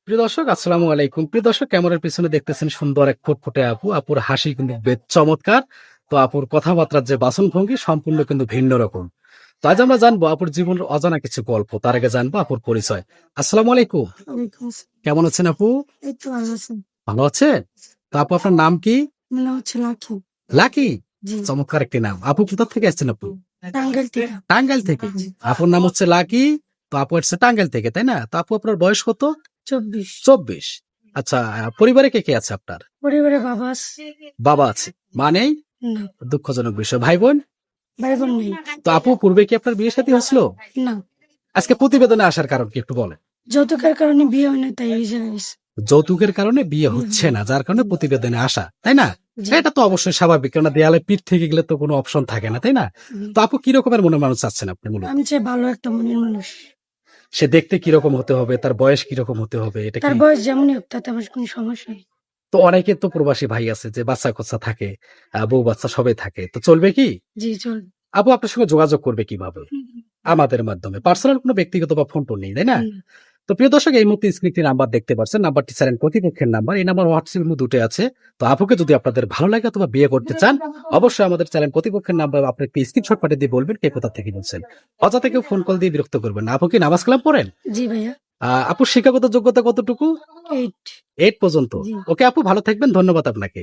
প্রিয় দর্শক, আসসালামু আলাইকুম। প্রিয় দর্শক, ক্যামেরার পিছনে দেখতেছেন সুন্দর এক ফুটফুটে আপু। আপুর হাসি কিন্তু বেশ চমৎকার। তো আপুর কথাবার্তার যে বাচনভঙ্গি সম্পূর্ণ কিন্তু ভিন্ন রকম। তো আজ আমরা জানবো আপুর জীবনের অজানা কিছু গল্প। তার আগে জানবো আপুর পরিচয়। আসসালামু আলাইকুম। ওয়ালাইকুম আসসালাম। কেমন আছেন আপু? এই তো ভালো আছেন? ভালো আছেন? তো আপু, আপনার নাম কি? আমার নাম হচ্ছে লাকি। লাকি। জি। চমৎকার একটি নাম। আপু কোথা থেকে আসছেন আপু? টাঙ্গাইল থেকে। টাঙ্গাইল থেকে। জি। আপুর নাম হচ্ছে লাকি। তো আপু হচ্ছে টাঙ্গাইল থেকে, তাই না? তো আপু, আপনার বয়স কত? 24। 24। আচ্ছা, পরিবারে কে কে আছে আপনার? পরিবারে বাবা আছে? বাবা আছে। মা নেই? না। দুঃখজনক বিষয়। ভাই বোন? ভাই বোন নেই। তো আপু, পূর্বে কি আপনার বিয়ে শাদী হয়েছিল? না। আজকে প্রতিবেদনে আসার কারণ কি একটু বলেন। যৌতুকের কারণে বিয়ে হয় না, তাই এই জায়গায় এসে। যৌতুকের কারণে বিয়ে হচ্ছে না, যার কারণে প্রতিবেদনে আসা, তাই না? জি। এটা তো অবশ্যই স্বাভাবিক, কেননা দেয়ালে পিঠ থেকে গেলে তো কোনো অপশন থাকে না, তাই না? তো আপু, কি রকমের মনের মানুষ চাচ্ছেন আপনি মূলত? আমি চাই ভালো একটা মনের মানুষ। সে দেখতে কিরকম হতে হবে, তার বয়স কিরকম হতে হবে, এটা তার কি? বয়স যেমনই হোক তাতে আমার কোনো সমস্যা নেই। তো অনেকে তো প্রবাসী ভাই আছে যে বাচ্চা কাচ্চা থাকে, বউ বাচ্চা সবাই থাকে, তো চলবে কি? জি চলবে। আপু, আপনার সঙ্গে যোগাযোগ করবে কিভাবে? আমাদের মাধ্যমে, পার্সোনাল কোনো ব্যক্তিগত বা ফোন টোন নেই, তাই না? হুম। তো প্রিয় দর্শক, এই মুহূর্তে স্ক্রিনে একটি নাম্বার দেখতে পাচ্ছেন। নাম্বারটি চ্যানেল কর্তৃপক্ষের নাম্বার। এই নাম্বার হোয়াটসঅ্যাপ দুটো আছে। তো আপুকে যদি আপনাদের ভালো লাগে অথবা বিয়ে করতে চান, অবশ্যই আমাদের চ্যানেল কর্তৃপক্ষের নাম্বার আপনি একটি স্ক্রিনশট পাঠিয়ে দিয়ে বলবেন কে কোথা থেকে বলছেন। অযথা কেউ ফোন কল দিয়ে বিরক্ত করবেন না। আপু কি নামাজ কালাম পড়েন? জি ভাইয়া। আপুর শিক্ষাগত যোগ্যতা কতটুকু? 8। 8 পর্যন্ত। জি। ওকে আপু, ভালো থাকবেন। ধন্যবাদ আপনাকে।